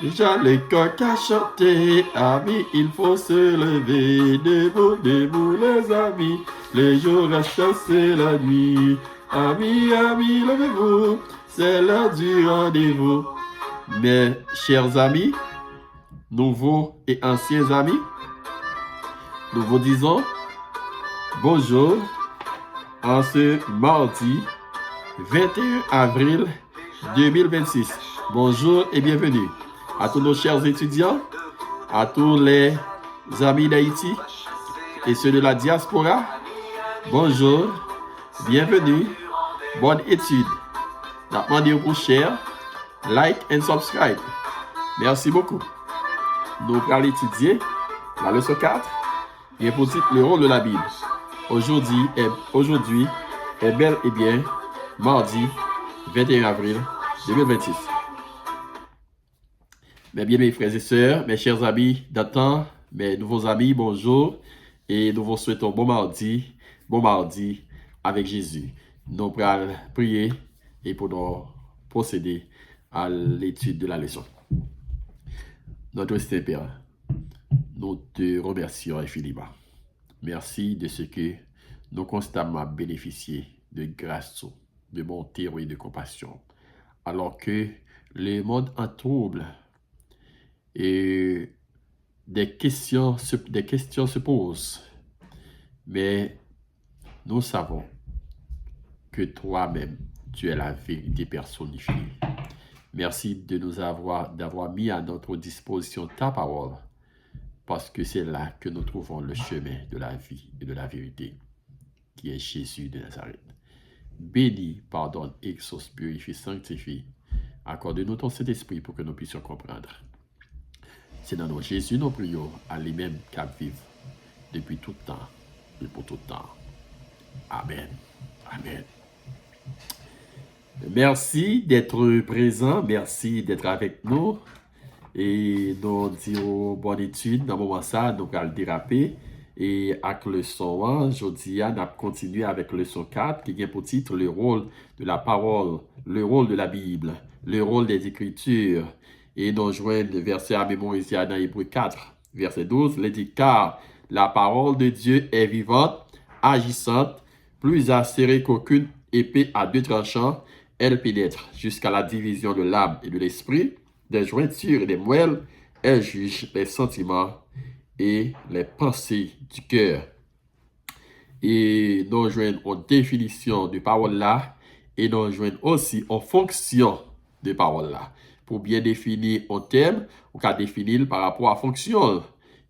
Déjà le coq a chanté, amis, il faut se lever, debout, debout les amis, les jours à chasser la nuit. Amis, amis, levez-vous, c'est l'heure du rendez-vous. Mes chers amis, nouveaux et anciens amis, nous vous disons bonjour en ce mardi 21 avril 2026. Bonjour et bienvenue à tous nos chers étudiants, à tous les amis d'Haïti et ceux de la diaspora. Bonjour, bienvenue, bonne étude. Demandez pour share, like and subscribe. Merci beaucoup. Nous allons étudier la leçon 4 et pour titre le rôle de la Bible. Aujourd'hui est bel et bien mardi 21 avril 2026. Mes bien-aimés frères et sœurs, mes chers amis d'antan, mes nouveaux amis, bonjour. Et nous vous souhaitons bon mardi avec Jésus. Nous allons prier et pour nous procéder à l'étude de la leçon. Notre Saint-Père, nous te remercions infiniment. Merci de ce que nous constamment bénéficié de grâce, de bonté et de compassion. Alors que le monde en trouble et des questions se posent. Mais nous savons que toi-même, tu es la vérité personnifiée. Merci de d'avoir mis à notre disposition ta parole, parce que c'est là que nous trouvons le chemin de la vie et de la vérité, qui est Jésus de Nazareth. Bénis, pardonne, exauce, purifie, sanctifie. Accorde-nous ton Saint-Esprit pour que nous puissions comprendre. C'est dans nos Jésus, nous prions à lui-même qu'à vivre depuis tout temps et pour tout temps. Amen. Amen. Merci d'être présent, merci d'être avec nous. Et nous disons bonne étude dans le moment ça, nous allons déraper. Et avec le leçon 1, aujourd'hui, on a continué avec le leçon 4 qui vient pour titre le rôle de la parole, le rôle de la Bible, le rôle des Écritures. Et nous joignons le verset à mémoriser dans Hébreux 4, verset 12, il dit car la parole de Dieu est vivante, agissante, plus acérée qu'aucune épée à deux tranchants, elle pénètre jusqu'à la division de l'âme et de l'esprit, des jointures et des moelles, elle juge les sentiments et les pensées du cœur. Et nous joignons une définition de parole là, et nous joignons aussi en fonction de parole là. Pour bien définir un thème, on peut définir par rapport à fonction.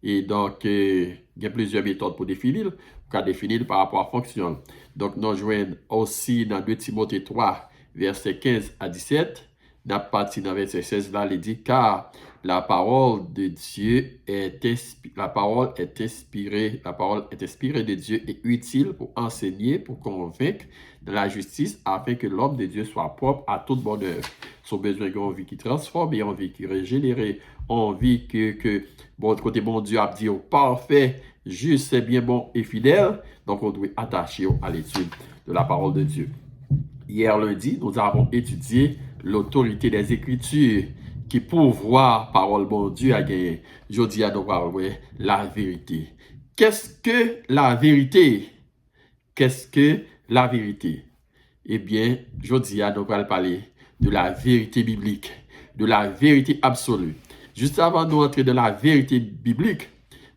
Et donc, il y a plusieurs méthodes pour définir. On peut définir par rapport à fonction. Donc, nous joignons aussi dans 2 Timothée 3, versets 15 à 17. N'a parti dans verset 16 là, il dit car la parole de Dieu est inspirée de Dieu et utile pour enseigner, pour convaincre de la justice, afin que l'homme de Dieu soit propre à toute bonne œuvre. Son besoin d'une vie qui transforme et une vie qui régénère, une vie que bon côté bon Dieu a dit parfait, juste, c'est bien bon et fidèle. Donc on doit attacher à l'étude de la parole de Dieu. Hier lundi, nous avons étudié l'autorité des Écritures qui pourvoit parole bon Dieu à gagner. Aujourd'hui, nous parlons la vérité. Qu'est-ce que la vérité? Qu'est-ce que la vérité? Eh bien, aujourd'hui, nous allons parler de la vérité biblique, de la vérité absolue. Juste avant de entrer dans la vérité biblique,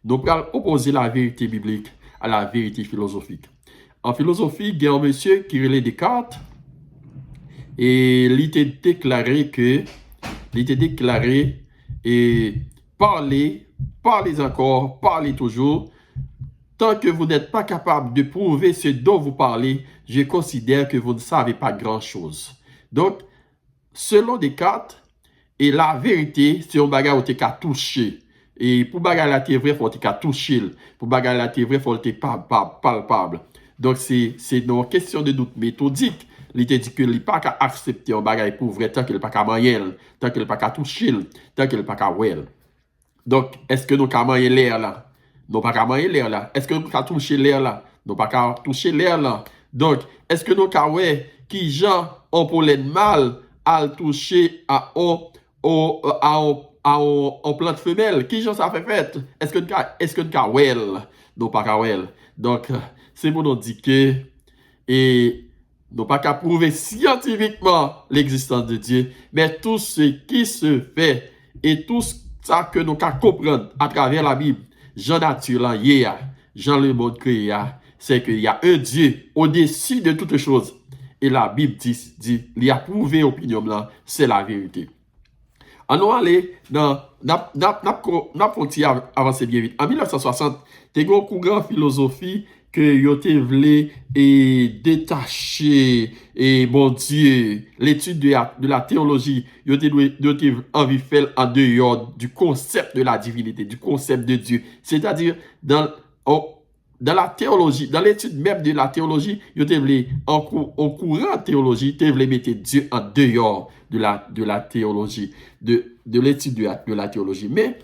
nous allons opposer la vérité biblique à la vérité philosophique. En philosophie, il y a un monsieur qui relève Descartes. Et il était déclaré et parlez encore, parlez toujours. Tant que vous n'êtes pas capable de prouver ce dont vous parlez, je considère que vous ne savez pas grand-chose. Donc, selon Descartes, et la vérité, c'est un bagage où tu as touché. Et pour bagage la vrai, il faut que tu touché. Pour bagage la vrai, il faut que tu palpable. Donc, c'est une question de doute méthodique. Il te dit que il pas qu'à accepter un bagage pour vrai tant qu'il pas qu'à manger, tant qu'il pas qu'à toucher, tant qu'il pas qu'à well. Donc, est-ce que nous qu'à manger l'air là? Nous pas qu'à manger l'air là. Est-ce que nous qu'à toucher l'air là? Nous pas qu'à toucher l'air là. Donc, est-ce que nous qu'à ouais qui gens ont pour les mal à toucher à en plante femelle. Qui j'en ça fait? Est-ce que nous ka wel? Non, pas ka wel. Donc, c'est pour nous dire que, et, nous pas qu'à prouver scientifiquement l'existence de Dieu, mais tout ce qui se fait et tout ça que nous qu'à comprendre à travers la Bible, Jean naturel, Jean le monde créé, c'est qu'il y a un Dieu au-dessus de toutes choses. Et la Bible dit, il y a prouvé l'opinion là, c'est la vérité. On va aller dans, avancer bien vite. En 1960, il y a une grande philosophie que yo te vle et détacher et bon Dieu l'étude de la théologie yo te envie faire en dehors du concept de la divinité, du concept de Dieu, c'est-à-dire dans la théologie, dans l'étude même de la théologie, yo te vle en courant théologie, te vle mettre Dieu en dehors de la théologie, de l'étude de la théologie. Mais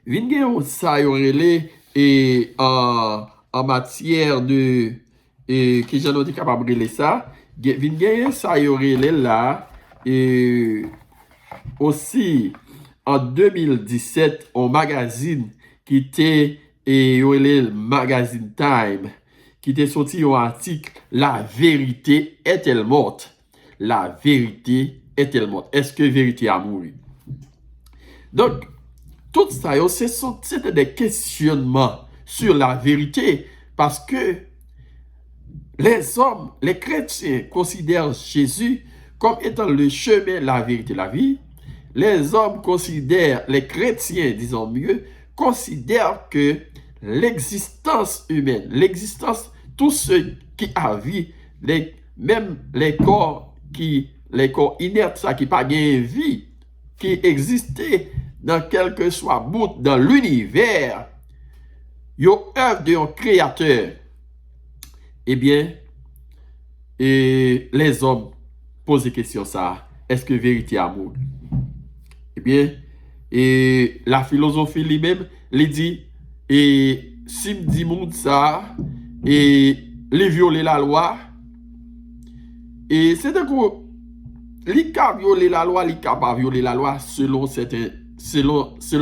vin gen ça yo relé et en matière de que j'en ai capable de ça, vin gen ça yo relé là et aussi en 2017 un magazine qui était le magazine Time qui était sorti un article La vérité est-elle morte? La vérité est-elle morte? Est-ce que vérité a mouru? Donc tout ça, c'était des questionnements sur la vérité parce que les hommes, les chrétiens considèrent Jésus comme étant le chemin, la vérité, la vie. Les hommes considèrent, les chrétiens, disons mieux, considèrent que l'existence humaine, l'existence, tout ce qui a vie, même les corps inertes, ça qui pas gain vie, qui existaient dans quel que soit bout dans l'univers, yo œuvre d'un créateur. Eh bien, et les hommes posent des questions ça. Est-ce que vérité a mouru? Eh bien, et la philosophie lui-même, il dit, et si me dit monde ça, et les violer la loi, et c'est un coup, li ka violer la loi, li ka pas violer la loi selon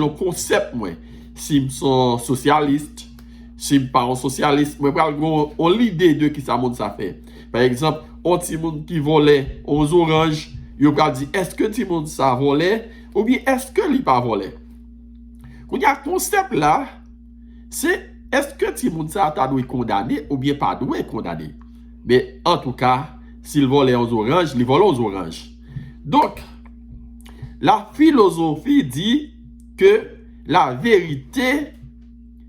concept moi. Si me sont socialiste, si me pas un socialiste, moi pral on l'idée de qui ça monde ça fait. Par exemple, on ti monde qui volait aux oranges, yo pral dit est-ce que ti monde ça volait ou bien est-ce que li pas volait? Quand il y a concept là, c'est est-ce que ti monde ça ta doit condamner ou bien pas doit condamner. Mais en tout cas, s'il volait aux oranges, il vole aux oranges. Donc, la philosophie dit que la vérité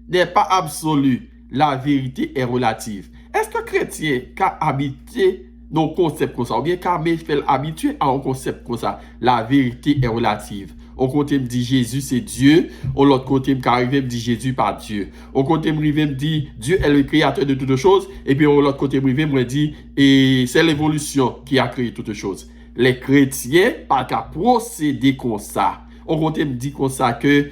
n'est pas absolue. La vérité est relative. Est-ce que chrétien qu'a habité nos concepts comme ça, ou bien qu'a fait habitué à un concept comme ça? La vérité est relative. Au côté me dit Jésus c'est Dieu, au l'autre côté me arrive me dit Jésus pas Dieu. Au côté me arrive me dit Dieu est le créateur de toutes choses et puis au l'autre côté me arrive me dit et c'est l'évolution qui a créé toutes choses. Les chrétiens pas qu'à procéder comme ça. Au côté me dit comme ça que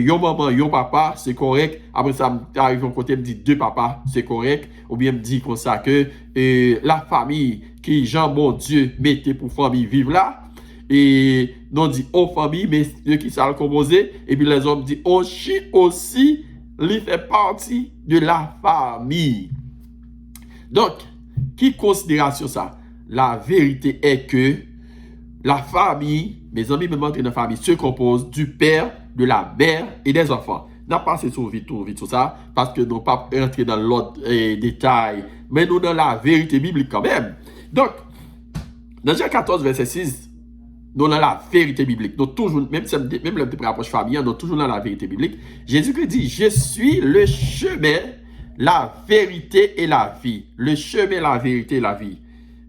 yon maman, yon papa, c'est correct. Après ça arrive au côté me dit deux papas, c'est correct. Ou bien me dit comme ça que la famille qui Jean bon Dieu mettait pour famille vivre là. Et non dit aux familles, mais ceux qui sont composés, et puis les hommes disent on chie aussi, il fait partie de la famille. Donc, qui considération ça? La vérité est que la famille, mes amis me montrent une famille, se compose du père, de la mère et des enfants. N'a pas passé sur vite sur ça, parce que nous ne pas entrer dans l'autre détail, mais nous dans la vérité biblique quand même. Donc, dans Jean 14, verset 6, nous dans la vérité biblique. Nous toujours, même le petit approche familial, nous toujours dans la vérité biblique. Jésus-Christ dit, je suis le chemin, la vérité et la vie. Le chemin, la vérité et la vie.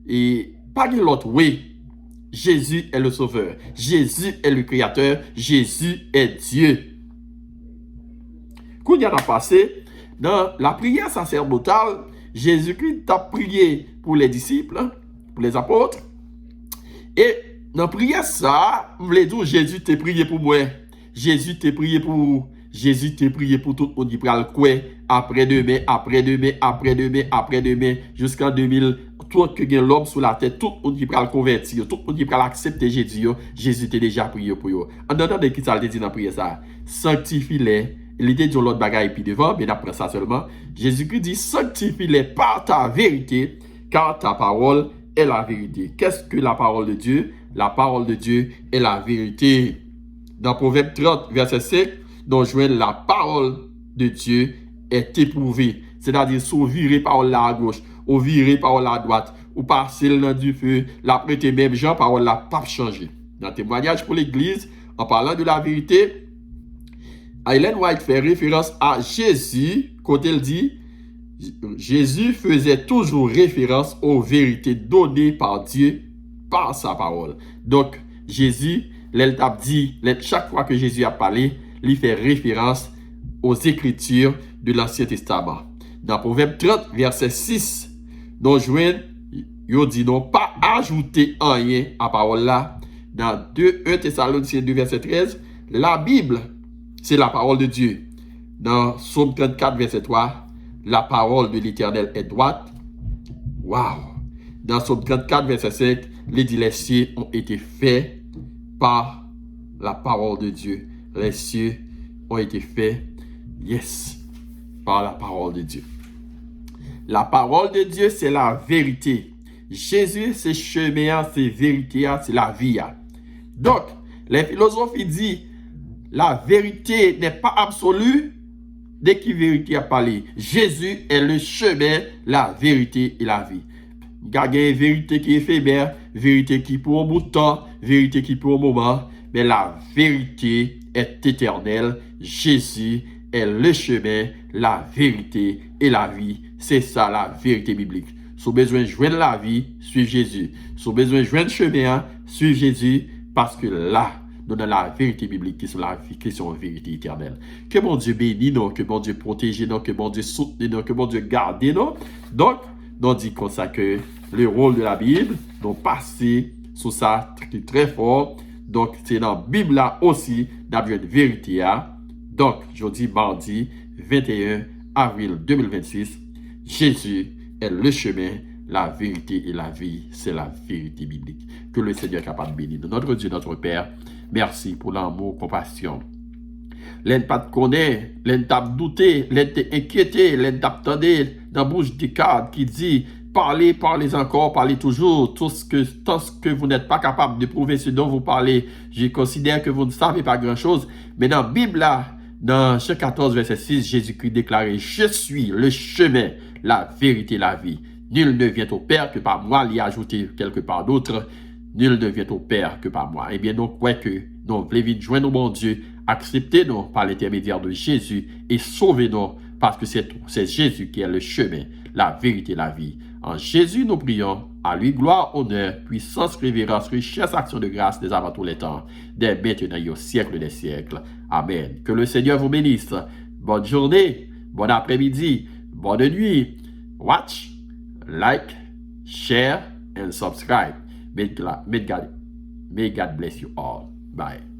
Et pas de l'autre, oui. Jésus est le sauveur. Jésus est le créateur. Jésus est Dieu. Quand il a passé, dans la prière sacerdotale, Jésus-Christ a prié pour les disciples, pour les apôtres. Et dans la prière, ça, je voulais dire, Jésus t'a prié pour moi. Jésus t'a prié pour Jésus t'a prié pour tout le monde qui prend le quoi après-demain, après-demain, après-demain, après-demain, jusqu'en 2000, tout que gen l'homme sur la terre, tout le monde qui pral convertir, tout le monde qui pral accepter Jésus, Jésus t'a déjà prié pour eux. En donnant de qui ça le dit dans la prière ça, sanctifie-les. Il était dit l'autre bagaille puis devant, mais après ça seulement, Jésus-Christ dit sanctifie-les par ta vérité, car ta parole est la vérité. Qu'est-ce que la parole de Dieu? La parole de Dieu est la vérité. Dans Proverbe 30, verset 5, nous joignons la parole de Dieu est éprouvée. C'est-à-dire, si vous virez parole là à gauche, ou virez parole là à droite, ou passez dans du feu, la prêtez même gens, parole là pas changé. Dans le témoignage pour l'Église, en parlant de la vérité, Ellen White fait référence à Jésus, quand elle dit, Jésus faisait toujours référence aux vérités données par Dieu, par sa parole. Donc, Jésus, elle a dit, chaque fois que Jésus a parlé, il fait référence aux Écritures de l'Ancien Testament. Dans Proverbe 30, verset 6, nous joignons, il dit non, pas ajouter rien à parole là. Dans 1 Thessaloniciens 2, verset 13, la Bible, c'est la parole de Dieu. Dans Psaume 34, verset 3, la parole de l'Éternel est droite. Waouh! Dans Psaume 34, verset 5, les cieux ont été faits par la parole de Dieu. Les cieux ont été faits, yes, par la parole de Dieu. La parole de Dieu, c'est la vérité. Jésus, c'est chemin, c'est vérité, c'est la vie. Donc, les philosophes disent, la vérité n'est pas absolue dès que la vérité a parlé. Jésus est le chemin, la vérité et la vie. Il y a une vérité qui est éphémère, vérité qui pour un bout de temps, vérité qui pour un moment, mais la vérité est éternelle. Jésus est le chemin, la vérité et la vie. C'est ça la vérité biblique. Si vous avez besoin de joindre la vie, suivez Jésus. Si vous avez besoin de joindre le chemin, suivez Jésus, parce que là, nous avons la vérité biblique qui sont la vérité éternelle. Que mon Dieu bénisse nous, que mon Dieu protège nous, que mon Dieu soutienne nous, que mon Dieu garde nous. Donc, nous dit comme ça que le rôle de la Bible, nous passons sur ça très fort. Donc, c'est dans la Bible là aussi, dans la vérité. Donc, jeudi, mardi, 21 avril 2026, Jésus est le chemin, la vérité et la vie. C'est la vérité biblique. Que le Seigneur est capable de bénir. Notre Dieu, notre Père, merci pour l'amour, compassion. L'un pas de connaître, l'un t'a douté, l'un t'a inquiété, l'un t'a attendu dans la bouche du cadre qui dit parlez, parlez encore, parlez toujours. Tout ce que vous n'êtes pas capable de prouver ce dont vous parlez, je considère que vous ne savez pas grand-chose. Mais dans la Bible, là, dans Jean 14, verset 6, Jésus-Christ déclarait, je suis le chemin, la vérité, la vie. Nul ne vient au Père que par moi, l'y ajouter quelque part d'autre. Nul ne vient au Père que par moi. Eh bien, donc, quoi que nous voulons joindre mon Dieu, acceptez-nous par l'intermédiaire de Jésus et sauvez-nous parce que c'est Jésus qui est le chemin, la vérité, la vie. En Jésus, nous prions. À lui, gloire, honneur, puissance, révérence, richesse, action de grâce des avant tous les temps, dès maintenant et au siècle des siècles. Amen. Que le Seigneur vous bénisse. Bonne journée, bon après-midi, bonne nuit. Watch, like, share, and subscribe. May God bless you all. Bye.